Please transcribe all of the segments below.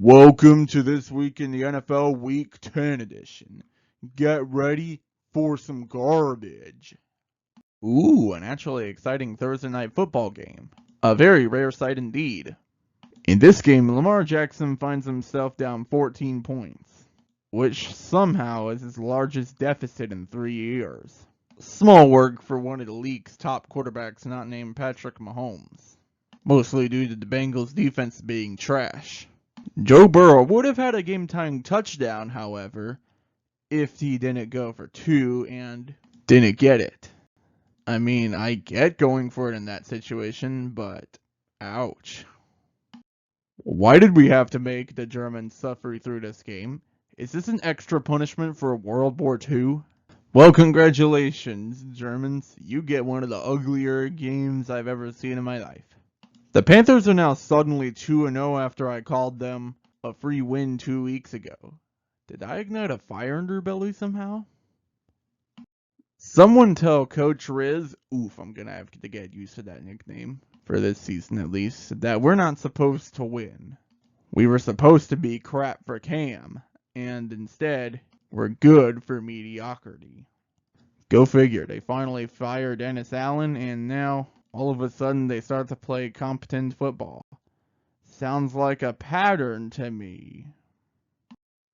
Welcome to This Week in the NFL Week 10 edition. Get ready for some garbage. Ooh, an actually exciting Thursday night football game. A very rare sight indeed. In this game, Lamar Jackson finds himself down 14 points, which somehow is his largest deficit in 3 years. Small work for one of the league's top quarterbacks not named Patrick Mahomes, mostly due to the Bengals' defense being trash. Joe Burrow would have had a game-tying touchdown, however, if he didn't go for 2 and didn't get it. I mean, I get going for it in that situation, but ouch. Why did we have to make the Germans suffer through this game? Is this an extra punishment for World War II? Well, congratulations, Germans. You get one of the uglier games I've ever seen in my life. The Panthers are now suddenly 2-0 after I called them a free win 2 weeks ago. Did I ignite a fire in their belly somehow? Someone tell Coach Riz, I'm gonna have to get used to that nickname, for this season at least, that we're not supposed to win. We were supposed to be crap for Cam, and instead, we're good for mediocrity. Go figure, they finally fired Dennis Allen, and now all of a sudden they start to play competent football. Sounds like a pattern to me.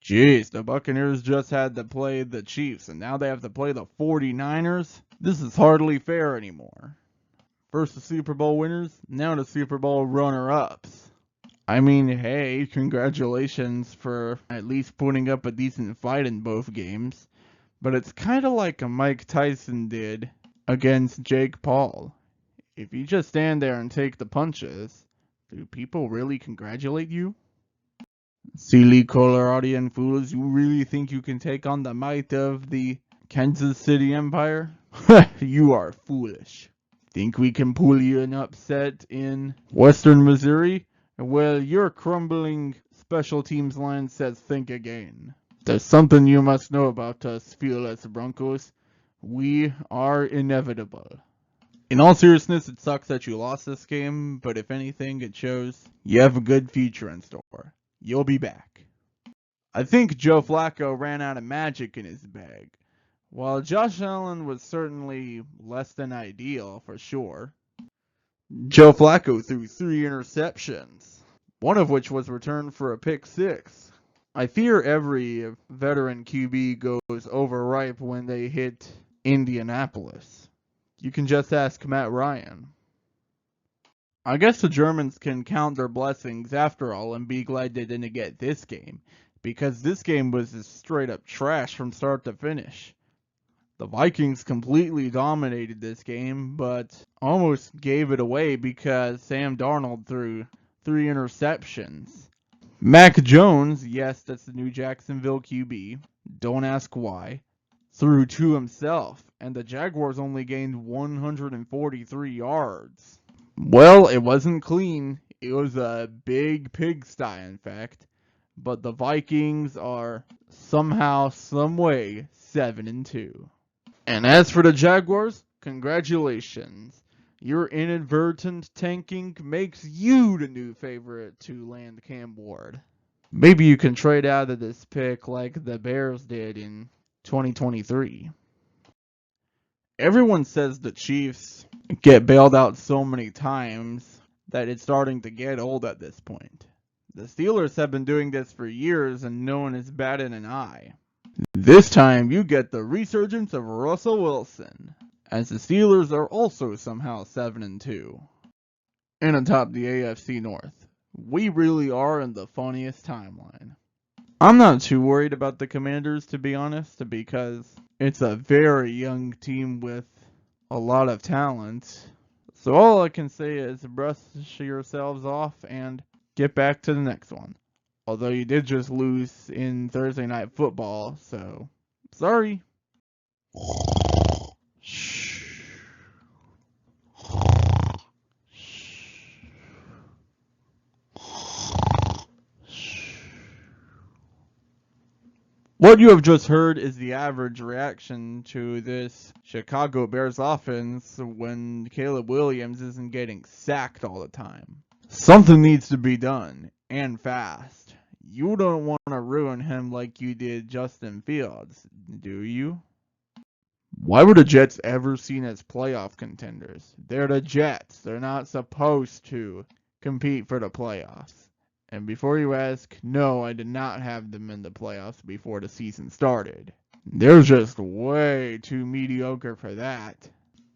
Jeez, the Buccaneers just had to play the Chiefs, and now they have to play the 49ers? This is hardly fair anymore. First the Super Bowl winners, now the Super Bowl runner-ups. I mean, hey, congratulations for at least putting up a decent fight in both games, but it's kind of like Mike Tyson did against Jake Paul. If you just stand there and take the punches, do people really congratulate you? Silly Coloradian fools, you really think you can take on the might of the Kansas City Empire? You are foolish. Think we can pull you an upset in Western Missouri? Well, your crumbling special teams line says think again. There's something you must know about us, fearless Broncos. We are inevitable. In all seriousness, it sucks that you lost this game, but if anything, it shows you have a good future in store. You'll be back. I think Joe Flacco ran out of magic in his bag. While Josh Allen was certainly less than ideal, for sure, Joe Flacco threw 3 interceptions, one of which was returned for a pick 6. I fear every veteran QB goes overripe when they hit Indianapolis. You can just ask Matt Ryan. I guess the Germans can count their blessings after all and be glad they didn't get this game, because this game was just straight up trash from start to finish. The Vikings completely dominated this game, but almost gave it away because Sam Darnold threw 3 interceptions. Mac Jones, yes, that's the new Jacksonville QB, don't ask why, threw 2 himself, and the Jaguars only gained 143 yards. Well, it wasn't clean. It was a big pigsty, in fact. But the Vikings are somehow, someway, 7-2. And as for the Jaguars, congratulations. Your inadvertent tanking makes you the new favorite to land Cam Ward. Maybe you can trade out of this pick like the Bears did in 2023. Everyone says the Chiefs get bailed out so many times that it's starting to get old at this point. The Steelers have been doing this for years and no one has batted an eye. This time you get the resurgence of Russell Wilson, as the Steelers are also somehow 7-2 and atop the AFC North. We really are in the funniest timeline. I'm not too worried about the Commanders, to be honest, because it's a very young team with a lot of talent. So all I can say is brush yourselves off and get back to the next one. Although you did just lose in Thursday Night Football, so sorry. What you have just heard is the average reaction to this Chicago Bears offense when Caleb Williams isn't getting sacked all the time. Something needs to be done, and fast. you don't want to ruin him like you did Justin Fields, do you? Why were the Jets ever seen as playoff contenders? They're the Jets. They're not supposed to compete for the playoffs. And before you ask, no, I did not have them in the playoffs before the season started. They're just way too mediocre for that.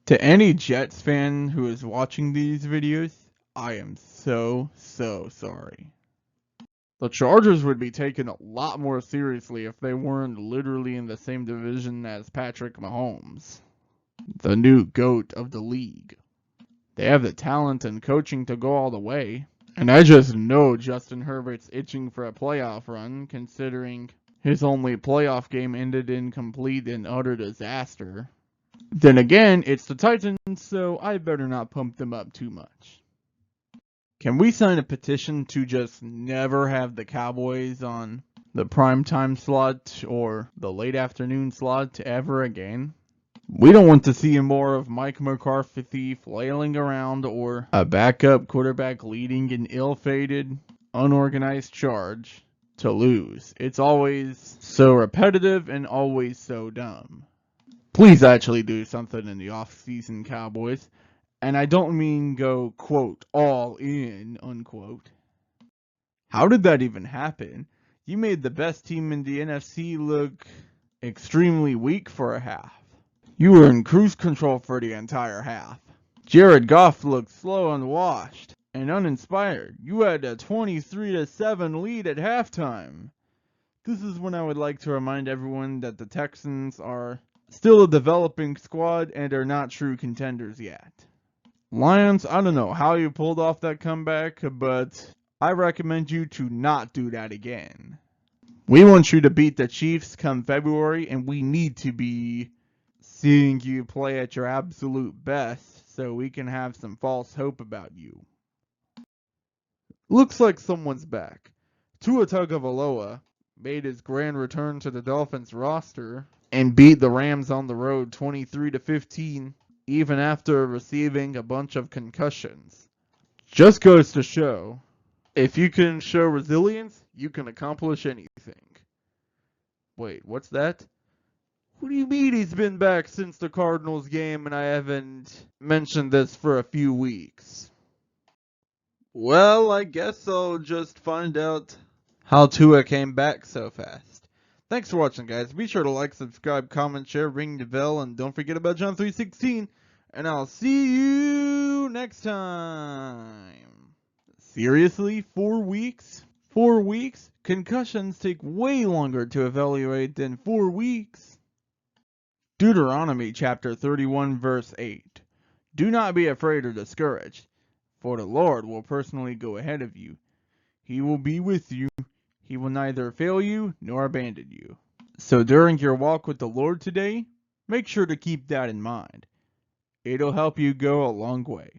To any Jets fan who is watching these videos, I am so sorry. The Chargers would be taken a lot more seriously if they weren't literally in the same division as Patrick Mahomes, the new GOAT of the league. They have the talent and coaching to go all the way, and I just know Justin Herbert's itching for a playoff run, considering his only playoff game ended in complete and utter disaster. Then again, it's the Titans, so I better not pump them up too much. Can we sign a petition to just never have the Cowboys on the primetime slot or the late afternoon slot ever again? We don't want to see more of Mike McCarthy flailing around or a backup quarterback leading an ill-fated, unorganized charge to lose. It's always so repetitive and always so dumb. Please actually do something in the off-season, Cowboys. And I don't mean go, quote, all in, unquote. How did that even happen? You made the best team in the NFC look extremely weak for a half. You were in cruise control for the entire half. Jared Goff looked slow and washed and uninspired. You had a 23-7 lead at halftime. This is when I would like to remind everyone that the Texans are still a developing squad and are not true contenders yet. Lions, I don't know how you pulled off that comeback, but I recommend you to not do that again. We want you to beat the Chiefs come February, and we need to be seeing you play at your absolute best so we can have some false hope about you. Looks like someone's back. Tua Tagovailoa made his grand return to the Dolphins roster and beat the Rams on the road 23-15. Even after receiving a bunch of concussions. Just goes to show, if you can show resilience, you can accomplish anything. Wait, what's that? What do you mean he's been back since the Cardinals game and I haven't mentioned this for a few weeks? Well, I guess I'll just find out how Tua came back so fast. Thanks for watching, guys. Be sure to like, subscribe, comment, share, ring the bell, and don't forget about John 3:16. And I'll see you next time. Seriously? 4 weeks? 4 weeks? Concussions take way longer to evaluate than 4 weeks. Deuteronomy chapter 31 verse 8. Do not be afraid or discouraged, for the Lord will personally go ahead of you. He will be with you. He will neither fail you nor abandon you. So during your walk with the Lord today, make sure to keep that in mind. It'll help you go a long way.